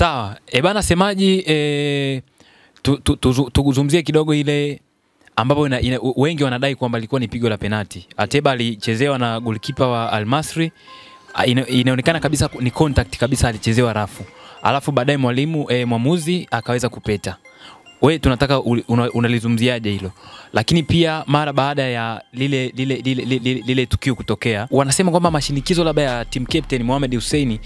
Sawa. Bana semaji tuzungumzie kidogo ile ambapo wengi wanadai kwamba ilikuwa ni pigo la penalti. Ateba alichezewa na goalkeeper wa Al Masry. Inaonekana kabisa ni contact kabisa, alichezewa rafu. Alafu baadaye mwamuzi akaweza kupeta. Wewe tunataka unalizungumziaje hilo? Lakini pia mara baada ya lile tukio kutokea, wanasema kwamba mashinikizo labda ya team captain Mohamed Hussein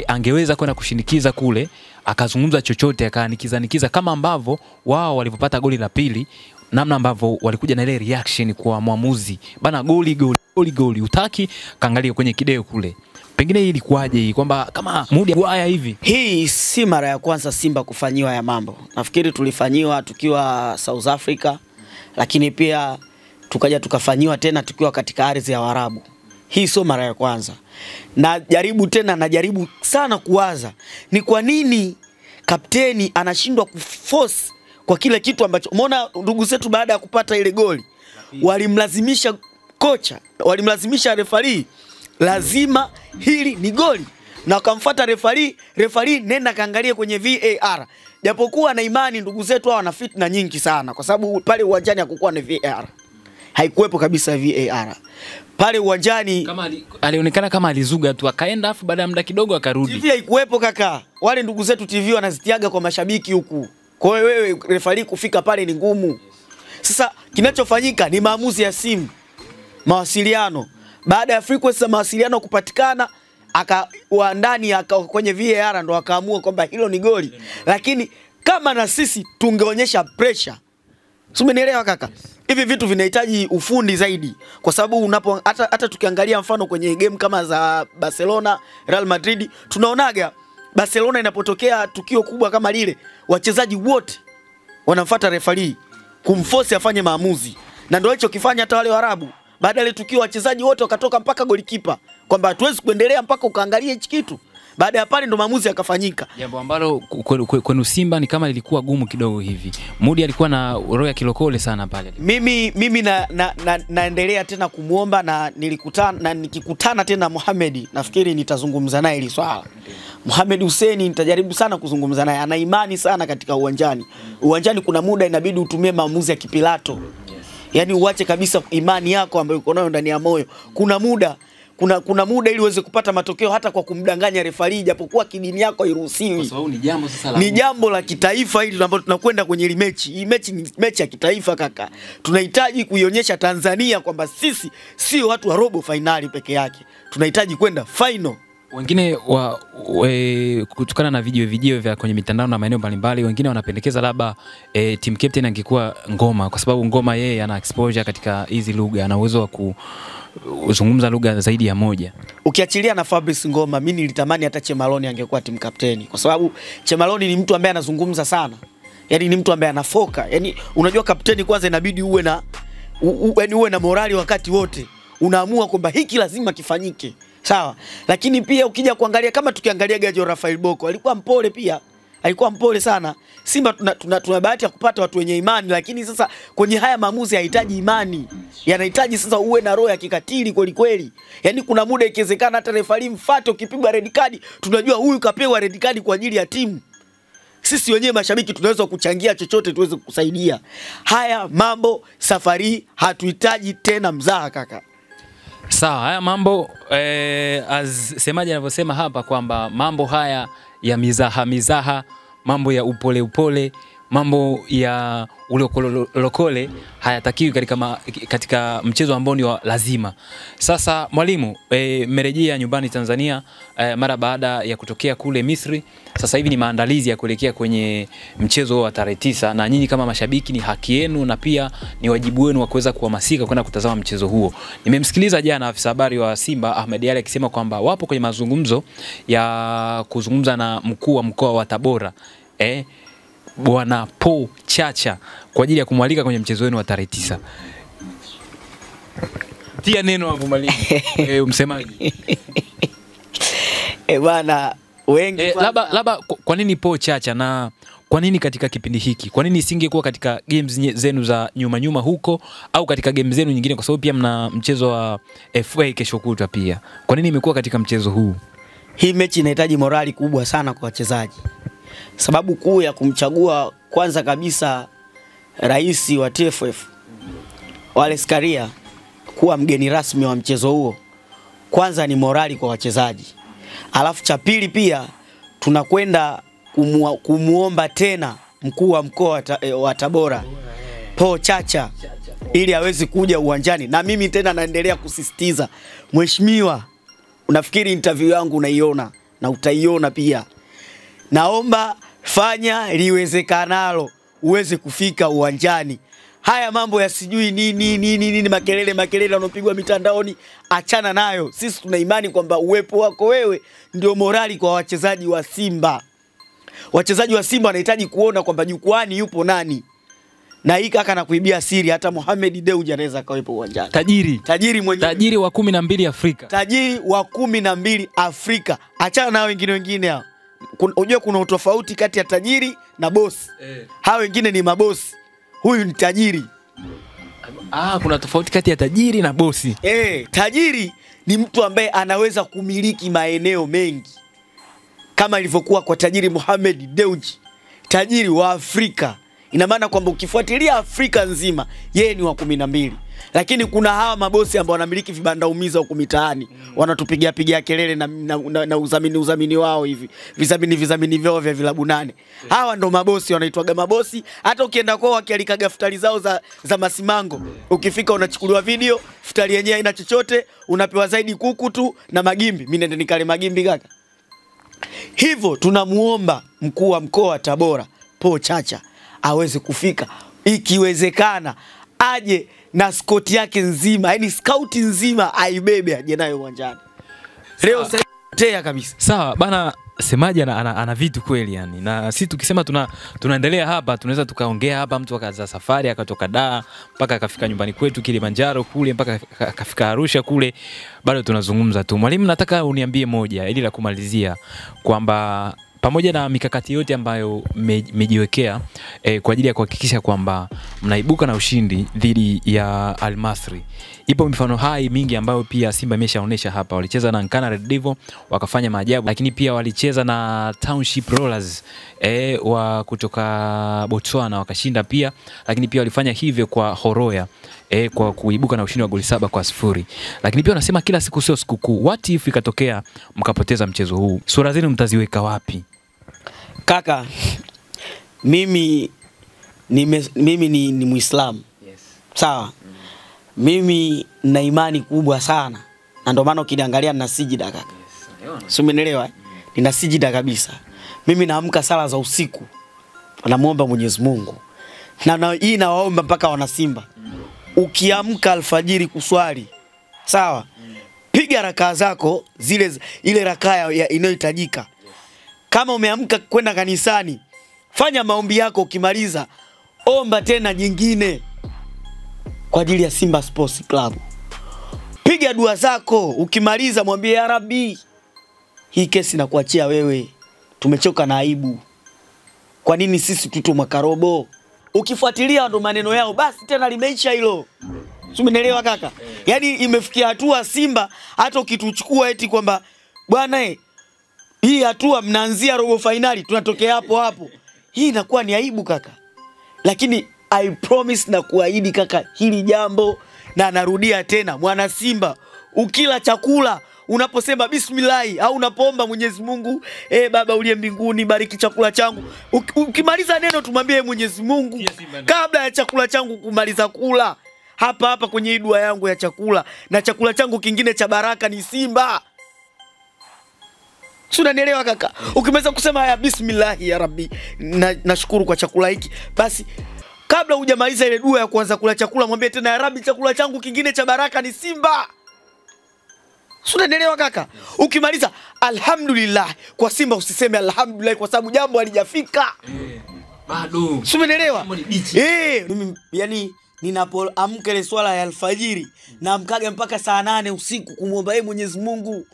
angeweza kwenda kushinikiza kule, akazungumza chochote, akanikiza kama ambavyo wao walipopata goli la pili, namna ambavyo walikuja na ile reaction kwa mwamuzi. Bana goli utaki kaangalia kwenye kideo kule. Pengine hii ilikuwaje hii kwamba kama mudi haya hivi? Hii si mara ya kwanza Simba kufanyiwa ya mambo. Nafikiri tulifanyiwa tukiwa South Africa, lakini pia tukaja tukafanyiwa tena tukiwa katika ardhi ya Waarabu. Hii sio mara ya kwanza. Najaribu sana kuwaza ni kwa nini kapteni anashindwa kuforce kwa kile kitu ambacho umeona ndugu zetu baada ya kupata ile goli walimlazimisha kocha, walimlazimisha referee, lazima hili ni goli, na wakamfuata referee nenda kaangalie kwenye VAR. Japokuwa na imani ndugu zetu hao wana fitna nyingi sana, kwa sababu pale uwanjani hakukuwa na VAR. Haikuwepo kabisa VAR. Pale uwanjani kama alionekana kama alizuga tu akaenda, afu baada ya muda kidogo akarudi. TV haikuwepo kaka. Wale ndugu zetu TV wanazitiaga kwa mashabiki huku. Kwa hiyo wewe referee kufika pale ni ngumu. Sasa kinachofanyika ni maamuzi ya simu, mawasiliano. Baada ya frequency ya mawasiliano kupatikana, ndani kwenye VAR ndo akaamua kwamba hilo ni goli. Lakini kama na sisi tungeonyesha pressure. Umenielewa kaka? Hivi vitu vinahitaji ufundi zaidi, kwa sababu hata tukiangalia mfano kwenye game kama za Barcelona, Real Madrid, tunaonaga Barcelona inapotokea tukio kubwa kama lile, wachezaji wote wanamfuata referee kumforce afanye maamuzi. Na ndio hicho kifanya hata wale Waarabu. Baada ya tukio wachezaji wote wakatoka mpaka golikipa kwamba hatuwezi kuendelea mpaka ukaangalie hichi kitu. Baada ya pale ndo maamuzi yakafanyika. Jambo ambalo kwenu Simba ni kama lilikuwa gumu kidogo hivi. Mudi alikuwa na roho ya kilokole sana pale. Mimi naendelea tena kumuomba, na nikikutana tena Mohamed, nafikiri nitazungumza naye hili swala. Mohamed Hussein nitajaribu sana kuzungumza naye. Ana imani sana katika uwanjani. Uwanjani kuna muda inabidi utumie maamuzi ya kipilato. Yaani uache kabisa imani yako ambayo uko nayo ndani ya moyo. Kuna muda ili uweze kupata matokeo hata kwa kumdanganya referee, japokuwa kidini yako hairuhusiwi. Kwa sababu ni jambo la kitaifa hili ambalo tunakwenda kwenye ile mechi. Hii mechi ni mechi ya kitaifa kaka. Tunahitaji kuionyesha Tanzania kwamba sisi sio watu wa robo finali peke yake. Tunahitaji kwenda final. Wengine kutokana na video vya kwenye mitandao na maeneo mbalimbali, wengine wanapendekeza labda team captain angekuwa Ngoma, kwa sababu Ngoma yeye ana exposure katika hizi lugha, ana uwezo wa kuzungumza lugha zaidi ya moja. Ukiachilia na Fabrice Ngoma, mimi nilitamani hata Chemaloni angekuwa team captain, kwa sababu Chemaloni ni mtu ambaye anazungumza sana. Yaani ni mtu ambaye anafoka. Yaani unajua kapteni kwanza inabidi uwe na morali wakati wote. Unaamua kwamba hiki lazima kifanyike. Sawa. Lakini pia ukija kuangalia, kama tukiangalia Gajo Rafael Boko, alikuwa mpole pia. Alikuwa mpole sana. Simba tuna bahati ya kupata watu wenye imani, lakini sasa kwenye haya maamuzi yanahitaji imani. Yanahitaji sasa uwe na roho ya kikatili kweli kweli. Yaani kuna muda ikiwezekana hata referee mfuate, ukipigwa red card, tunajua huyu kapewa red card kwa ajili ya timu. Sisi wenyewe mashabiki tunaweza kuchangia chochote tuweze kusaidia. Haya mambo safari hatuhitaji tena mzaha kaka. Sawa, haya mambo semaji anavyosema hapa kwamba mambo haya ya mizaha, mambo ya upole, mambo ya ulokole hayatakiwi katika mchezo ambao ni lazima. Sasa mwalimu, mmerejea nyumbani Tanzania mara baada ya kutokea kule Misri. Sasa hivi ni maandalizi ya kuelekea kwenye mchezo wa tarehe 9, na nyinyi kama mashabiki ni haki yenu na pia ni wajibu wenu wa kuweza kuhamasika kwenda kutazama mchezo huo. Nimemsikiliza jana afisa habari wa Simba Ahmed Ally akisema kwamba wapo kwenye mazungumzo ya kuzungumza na mkuu wa mkoa wa Tabora Bwana Paul Chacha kwa ajili ya kumwalika kwenye mchezo wenu wa tarehe 9. Tia neno hapo mwalimu. Msemaji. Bwana wengi labda kwa nini Paul Chacha, na kwa nini katika kipindi hiki? Kwa nini isingekuwa katika games zenu za nyuma huko au katika games zenu nyingine, kwa sababu pia mna mchezo wa FA kesho kutwa pia. Kwa nini imekuwa katika mchezo huu? Hii mechi inahitaji morali kubwa sana kwa wachezaji. Sababu kuu ya kumchagua kwanza kabisa rais wa TFF Wallace Karia kuwa mgeni rasmi wa mchezo huo, kwanza ni morali kwa wachezaji. Alafu cha pili pia tunakwenda kumuomba tena mkuu wa mkoa wa Tabora Paul Chacha ili aweze kuja uwanjani. Na mimi tena naendelea kusisitiza, mheshimiwa, unafikiri interview yangu unaiona na utaiona pia, naomba fanya liwezekanalo uweze kufika uwanjani. Haya mambo ya sijui nini makelele yanopigwa mitandaoni, achana nayo. Sisi tuna imani kwamba uwepo wako wewe ndio morali kwa wachezaji wa Simba. Wachezaji wa Simba wanahitaji kuona kwamba jukwani yupo nani. Na hii kaka na kuibia siri, hata Mohamed Dewji anaweza kawepo uwanjani. Tajiri mwenyewe. Tajiri wa 12 Afrika. Tajiri wa 12 Afrika. Achana na wengine hao. Unajua kuna utofauti kati ya tajiri na bosi. Hao wengine ni mabosi. Huyu ni tajiri. Kuna tofauti kati ya tajiri na bosi. Tajiri ni mtu ambaye anaweza kumiliki maeneo mengi. Kama ilivyokuwa kwa tajiri Mohamed Dewji, tajiri wa Afrika. Ina maana kwamba ukifuatilia Afrika nzima, yeye ni wa 12. Lakini kuna hawa mabosi ambao wanamiliki vibanda umiza huko mitaani, wanatupigia kelele na uzamini wao hivi. Vizamini vyao vya vilabu 8. Hawa ndo mabosi, wanaitwaga mabosi. Hata ukienda kwao wakialikaga futari zao za masimango, ukifika unachukuliwa video, futari yenyewe haina chochote, unapewa zaidi kuku tu na magimbi. Mimi nende nikale magimbi kaka. Hivyo tunamuomba mkuu wa mkoa wa Tabora Paul Chacha aweze kufika, ikiwezekana aje na skoti yake nzima, yani scout nzima aibebe aje nayo uwanjani. Leo sasa kabisa. Sawa bana, Semaji ana vitu kweli yani. Na sisi tukisema tunaendelea hapa, tunaweza tukaongea hapa, mtu akaanza safari akatoka Dar mpaka akafika nyumbani kwetu Kilimanjaro kule, mpaka akafika Arusha kule, bado tunazungumza tu. Mwalimu, nataka uniambie moja ili la kumalizia, kwamba pamoja na mikakati yote ambayo mmejiwekea kwa ajili ya kuhakikisha kwamba mnaibuka na ushindi dhidi ya Al Masry, ipo mifano hai mingi ambayo pia Simba imeshaonesha hapa. Walicheza na Nkana Red Devil wakafanya maajabu, lakini pia walicheza na Township Rollers wa kutoka Botswana wakashinda pia, lakini pia walifanya hivyo kwa Horoya kwa kuibuka na ushindi wa goli 7-0. Lakini pia wanasema kila siku sio sikukuu. What if ikatokea mkapoteza mchezo huu? Sura zenu mtaziweka wapi? Kaka, mimi ni Muislamu. Yes. Sawa. Mimi na imani kubwa sana. Na ndio maana ukiniangalia nina sijida kaka. Si umeelewa? Nina sijida kabisa. Mimi naamka sala za usiku, namuomba Mwenyezi Mungu. Na hii nawaomba mpaka wana Simba. Ukiamka alfajiri kuswali, sawa? Piga rakaa zako ile rakaa inayohitajika. Kama umeamka kwenda kanisani, fanya maombi yako, ukimaliza omba tena jingine kwa ajili ya Simba Sports Club. Piga dua zako, ukimaliza mwambie ya Rabbi, hii kesi nakuachia wewe. Tumechoka na aibu. Kwa nini sisi tuto makarobo? Ukifuatilia ndo maneno yao, basi tena limeisha hilo. Umeelewa kaka? Yaani imefikia hatua Simba hata ukituchukua eti kwamba bwana hii hatua mnaanzia robo finali, tunatokea hapo. Hii inakuwa ni aibu kaka. Lakini I promise na kuahidi kaka, hili jambo, na narudia tena, mwana Simba, ukila chakula unaposema bismillah au unapoomba Mwenyezi Mungu, Baba uliye mbinguni, bariki chakula changu. Ukimaliza neno tumwambie Mwenyezi Mungu kabla ya chakula changu kumaliza kula. Hapa kwenye dua yangu ya chakula, na chakula changu kingine cha baraka ni Simba. Unanielewa kaka? Ukimaliza kusema ya bismillah ya Rabbi, nashukuru kwa chakula hiki, basi kabla hujamaliza ile dua ya kuanza kula chakula, mwambie tena ya Rabbi, chakula changu kingine cha baraka ni Simba. Unanielewa kaka? Ukimaliza alhamdulillah kwa Simba, usiseme alhamdulillah kwa sababu jambo halijafika. Bado. Unanielewa? Mimi yani ninapoamka ile swala ya alfajiri, naamkaga mpaka saa 8 usiku kumuomba Mwenyezi Mungu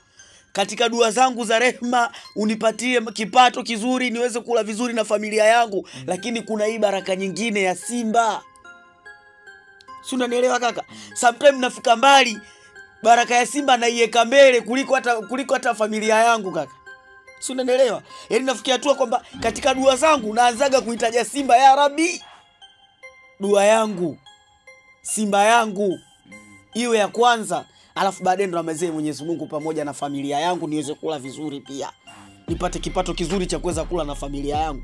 katika dua zangu za rehema, unipatie kipato kizuri niweze kula vizuri na familia yangu. Lakini kuna hii baraka nyingine ya Simba. Si unanielewa kaka? Sometimes nafika mbali, baraka ya Simba naiweka mbele kuliko hata familia yangu kaka. Si unaelewa? Yaani nafikia hatua kwamba katika dua zangu naanzaga kuitaja Simba, ya Rabbi, dua yangu Simba yangu iwe ya kwanza, alafu baadaye ndo namalizia Mwenyezi Mungu pamoja na familia yangu niweze kula vizuri pia. Nipate kipato kizuri cha kuweza kula na familia yangu.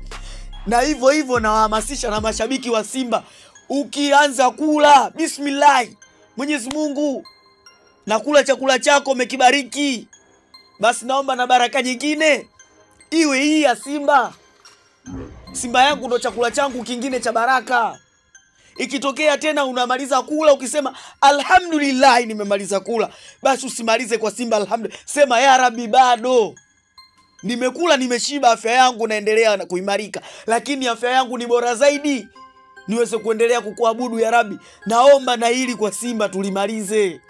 Na hivyo hivyo nawahamasisha na mashabiki wa Simba, ukianza kula bismillah, Mwenyezi Mungu na kula chakula chako umekibariki, basi naomba na baraka nyingine iwe hii ya Simba. Simba yangu ndo chakula changu kingine cha baraka. Ikitokea tena unamaliza kula ukisema alhamdulillah nimemaliza kula, basi usimalize kwa Simba alhamdulillah, sema ya Rabbi, bado nimekula, nimeshiba, afya yangu naendelea kuimarika, lakini afya yangu ni bora zaidi niweze kuendelea kukuabudu ya Rabbi. Naomba na hili kwa Simba tulimalize.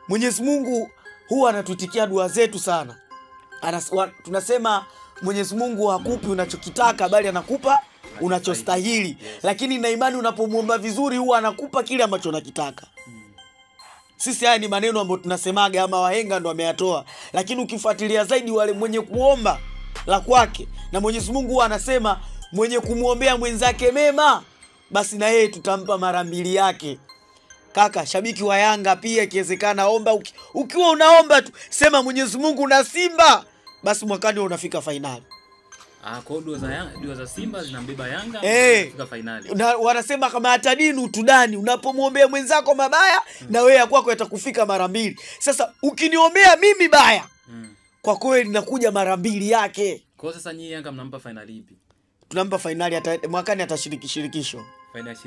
Mwenyezi Mungu huwa anatutikia dua zetu sana. Tunasema Mwenyezi Mungu hakupi unachokitaka, bali anakupa unachostahili. Lakini na imani unapomuomba vizuri huwa anakupa kile ambacho unakitaka. Sisi haya ni maneno ambayo tunasemaga ama wahenga ndo wameyatoa. Lakini ukifuatilia zaidi wale mwenye kuomba la kwake, na Mwenyezi Mungu huwa anasema mwenye kumuombea mwenzake mema, basi na yeye tutampa mara mbili yake. Kaka, shabiki wa Yanga pia ikiwezekana omba, ukiwa unaomba tu sema Mwenyezi Mungu na Simba, basi mwakani unafika finali. Kwa dua za Simba zinambeba Yanga kufika finali. Na wanasema kama atadinu tudani, unapomuombea mwenzako mabaya na wewe ya kwako yatakufika mara mbili. Sasa ukiniombea mimi baya, kwa kweli nakuja mara mbili yake. Kwa sasa nyinyi Yanga mnampa finali ipi? Tunampa finali mwakani atashiriki shirikisho.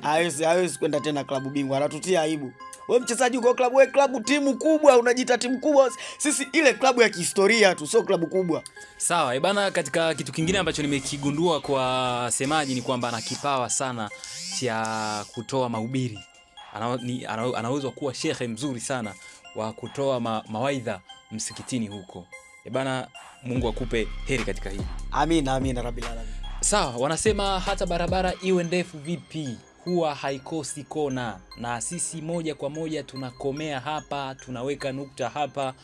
Hawezi kwenda tena klabu bingwa, anatutia aibu. Wewe mchezaji uko klabu, wewe klabu timu kubwa, unajiita timu kubwa. Sisi ile klabu ya kihistoria tu, sio klabu kubwa. Sawa, bana, katika kitu kingine ambacho nimekigundua kwa Semaji ni kwamba ana kipawa sana cha kutoa mahubiri. Anaweza kuwa shekhe mzuri sana wa kutoa mawaidha msikitini huko. Bana, Mungu akupe heri katika hili. Amina, amina rabbil alamin. Sawa, wanasema hata barabara iwe ndefu vipi huwa haikosi kona, na sisi moja kwa moja tunakomea hapa, tunaweka nukta hapa.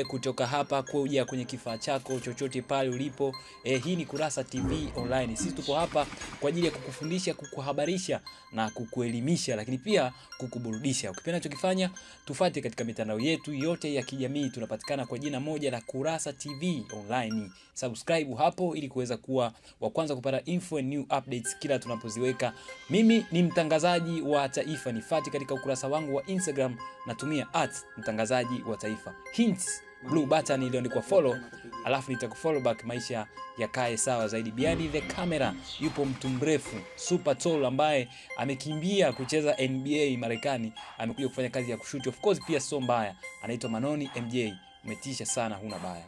Kutoka hapa kuja kwenye kifaa chako chochote pale ulipo. Hii ni Kurasa TV Online. Sisi tupo hapa kwa ajili ya kukufundisha, kukuhabarisha na kukuelimisha, lakini pia kukuburudisha. Ukipenda tukifanya, tufuate katika mitandao yetu yote ya kijamii. Tunapatikana kwa jina moja la Kurasa TV Online. Subscribe hapo ili kuweza kuwa wa kwanza kupata info and new updates kila tunapoziweka. Mimi ni mtangazaji wa taifa. Nifuate katika ukurasa wangu wa Instagram, natumia @mtangazaji wa taifa. Hints blue button iliyoandikwa follow, alafu nitakufollow back, maisha yakae sawa zaidi. Behind the camera yupo mtu mrefu super tall ambaye amekimbia kucheza NBA Marekani, amekuja kufanya kazi ya kushoot, of course pia sio mbaya. Anaitwa Manoni MJ. Umetisha sana, huna baya.